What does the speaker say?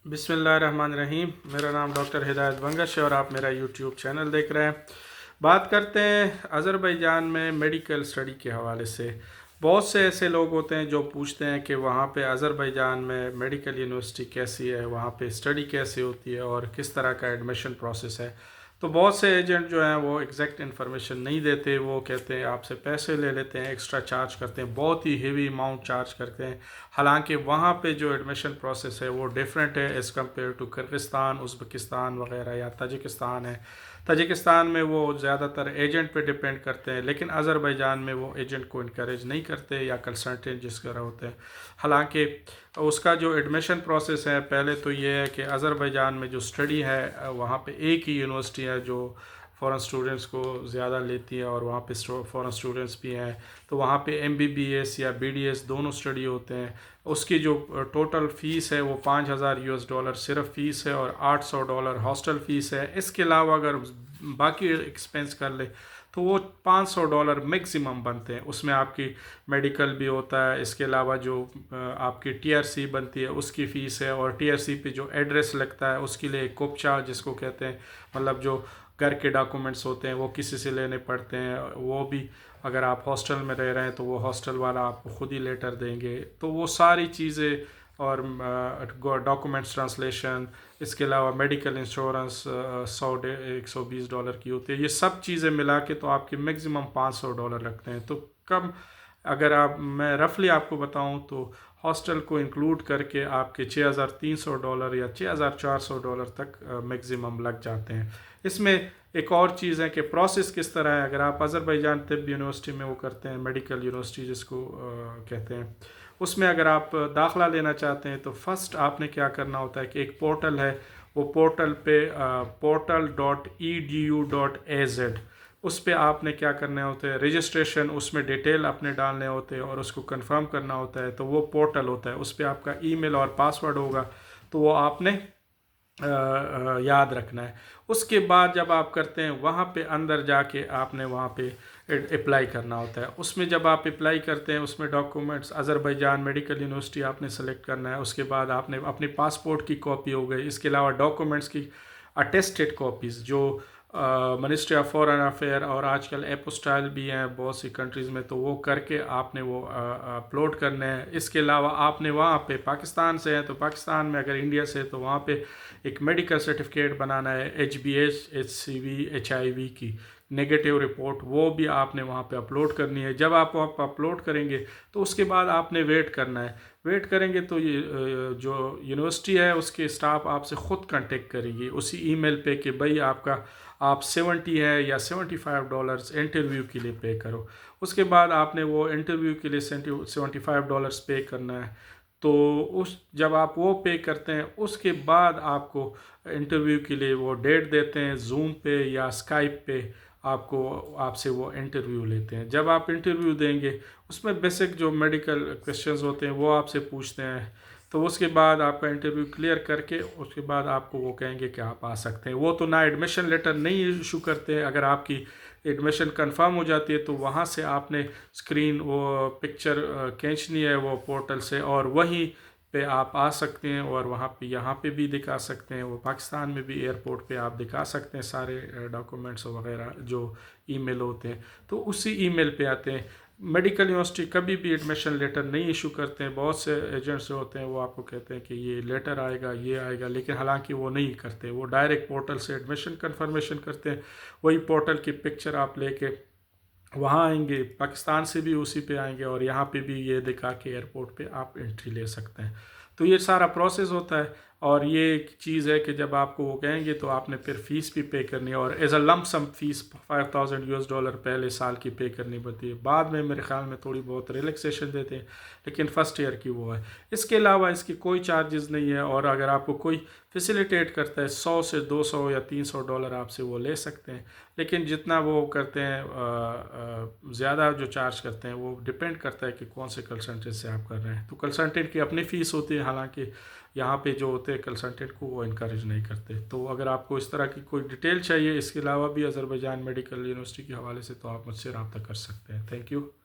बिस्मिल्लाहिर्रहमानिर्रहीम। मेरा नाम डॉक्टर हिदायत बंगश है और आप मेरा यूट्यूब चैनल देख रहे हैं। बात करते हैं अज़रबैजान में मेडिकल स्टडी के हवाले से। बहुत से ऐसे लोग होते हैं जो पूछते हैं कि वहाँ पे अज़रबैजान में मेडिकल यूनिवर्सिटी कैसी है, वहाँ पे स्टडी कैसी होती है और किस तरह का एडमिशन प्रोसेस है। तो बहुत से एजेंट जो हैं वो एग्जैक्ट इन्फॉर्मेशन नहीं देते। वो कहते हैं आपसे पैसे ले लेते हैं, एक्स्ट्रा चार्ज करते हैं, बहुत ही हेवी अमाउंट चार्ज करते हैं। हालांकि वहाँ पे जो एडमिशन प्रोसेस है वो डिफरेंट है as compare to Kyrgyzstan, Uzbekistan वगैरह या ताजिकिस्तान है। ताजिकिस्तान में वो ज़्यादातर एजेंट पे डिपेंड करते हैं, लेकिन अज़रबैजान में वो एजेंट को इनकरेज नहीं करते या कंसल्टेंट जिस तरह होते हैं। हालांकि उसका जो एडमिशन प्रोसेस है, पहले तो ये है कि अज़रबैजान में जो स्टडी है वहाँ पे एक ही यूनिवर्सिटी है जो फ़ॉरेन स्टूडेंट्स को ज़्यादा लेती है और वहाँ पे फ़ॉरेन स्टूडेंट्स भी हैं। तो वहाँ पे MBBS या BDS दोनों स्टडी होते हैं। उसकी जो टोटल फ़ीस है वो $5000 सिर्फ फ़ीस है और $800 हॉस्टल फ़ीस है। इसके अलावा अगर बाकी एक्सपेंस कर ले तो वो $500 मैक्सिमम बनते हैं। उसमें आपकी मेडिकल भी होता है, इसके अलावा जो आपकी TRC बनती है उसकी फ़ीस है, और TRC पे जो एड्रेस लगता है उसके लिए कोपचा जिसको कहते हैं, मतलब जो घर के डॉक्यूमेंट्स होते हैं वो किसी से लेने पड़ते हैं। वो भी अगर आप हॉस्टल में रह रहे हैं तो वो हॉस्टल वाला आपको खुद ही लेटर देंगे। तो वो सारी चीज़ें और डॉक्यूमेंट्स ट्रांसलेशन, इसके अलावा मेडिकल इंश्योरेंस $120 की होती है। ये सब चीज़ें मिला के तो आपके मैक्सिमम $500 लगते हैं। तो कम अगर मैं रफली आपको बताऊं तो हॉस्टल को इंक्लूड करके आपके $6300 या $6400 तक मैक्सिमम लग जाते हैं। इसमें एक और चीज़ है कि प्रोसेस किस तरह है। अगर आप अज़रबैजान तिब्बी यूनिवर्सिटी में वो करते हैं, मेडिकल यूनिवर्सिटी जिसको कहते हैं, उसमें अगर आप दाखला लेना चाहते हैं तो फ़र्स्ट आपने क्या करना होता है कि एक पोर्टल है, वो पोर्टल पे portal.edu.az, उस पे आपने क्या करने होते हैं रजिस्ट्रेशन, उसमें डिटेल अपने डालने होते हैं और उसको कंफर्म करना होता है। तो वो पोर्टल होता है, उस पे आपका ईमेल और पासवर्ड होगा, तो वो आपने याद रखना है। उसके बाद जब आप करते हैं वहाँ पे अंदर जाके आपने वहाँ पे अप्लाई करना होता है। उसमें जब आप अप्लाई करते हैं उसमें डॉक्यूमेंट्स अज़रबैजान मेडिकल यूनिवर्सिटी आपने सेलेक्ट करना है। उसके बाद आपने अपने पासपोर्ट की कॉपी हो गई, इसके अलावा डॉक्यूमेंट्स की अटेस्टेड कॉपीज़ जो मिनिस्ट्री ऑफ फॉरेन अफेयर और आजकल एपोस्टाइल भी हैं बहुत सी कंट्रीज़ में, तो वो करके आपने वो अपलोड करने हैं। इसके अलावा आपने वहाँ पे पाकिस्तान से हैं तो पाकिस्तान में, अगर इंडिया से है तो वहाँ पे एक मेडिकल सर्टिफिकेट बनाना है, HBS HCV HIV की नेगेटिव रिपोर्ट, वो भी आपने वहाँ पे अपलोड करनी है। जब आप अपलोड करेंगे तो उसके बाद आपने वेट करना है। वेट करेंगे तो ये जो यूनिवर्सिटी है उसके स्टाफ आपसे ख़ुद कांटेक्ट करेगी उसी ईमेल पे कि भाई आप 70 है या $75 इंटरव्यू के लिए पे करो। उसके बाद आपने वो इंटरव्यू के लिए $75 पे करना है। तो उस जब आप वो पे करते हैं उसके बाद आपको इंटरव्यू के लिए वो डेट देते हैं, जूम पे या स्काइप पे आपसे वो इंटरव्यू लेते हैं। जब आप इंटरव्यू देंगे उसमें बेसिक जो मेडिकल क्वेश्चंस होते हैं वो आपसे पूछते हैं। तो उसके बाद आपका इंटरव्यू क्लियर करके उसके बाद आपको वो कहेंगे कि आप आ सकते हैं। वो तो ना एडमिशन लेटर नहीं इशू करते हैं, अगर आपकी एडमिशन कंफर्म हो जाती है तो वहाँ से आपने स्क्रीन वो पिक्चर खींचनी है वो पोर्टल से, और वहीं पे आप आ सकते हैं और वहाँ पे यहाँ पे भी दिखा सकते हैं। वो पाकिस्तान में भी एयरपोर्ट पे आप दिखा सकते हैं सारे डॉक्यूमेंट्स वगैरह जो ईमेल होते हैं, तो उसी ईमेल पे आते हैं। मेडिकल यूनिवर्सिटी कभी भी एडमिशन लेटर नहीं इशू करते हैं। बहुत से एजेंट्स होते हैं वो आपको कहते हैं कि ये लेटर आएगा, ये आएगा, लेकिन हालांकि वो नहीं करते। वो डायरेक्ट पोर्टल से एडमिशन कंफर्मेशन करते हैं। वही पोर्टल की पिक्चर आप लेके वहाँ आएंगे, पाकिस्तान से भी उसी पे आएंगे और यहाँ पे भी ये दिखा के एयरपोर्ट पे आप एंट्री ले सकते हैं। तो ये सारा प्रोसेस होता है। और ये एक चीज़ है कि जब आपको वो कहेंगे तो आपने फिर फ़ीस भी पे करनी है, और as a lump sum fees $5000 पहले साल की पे करनी पड़ती है। बाद में मेरे ख्याल में थोड़ी बहुत रिलैक्सेशन देते हैं, लेकिन फ़र्स्ट ईयर की वो है। इसके अलावा इसकी कोई चार्जेस नहीं है, और अगर आपको कोई फैसिलिटेट करता है 100 से 200 या $300 आपसे वो ले सकते हैं। लेकिन जितना वो करते हैं ज़्यादा जो चार्ज करते हैं वो डिपेंड करता है कि कौन से कंसल्टेंट से आप कर रहे हैं। तो कंसल्टेंट की अपनी फ़ीस होती है, हालांकि यहाँ पे जो होते हैं कंसल्टेंट को वो इनकरेज नहीं करते। तो अगर आपको इस तरह की कोई डिटेल चाहिए इसके अलावा भी अज़रबैजान मेडिकल यूनिवर्सिटी के हवाले से, तो आप मुझसे रब्ता कर सकते हैं। Thank you.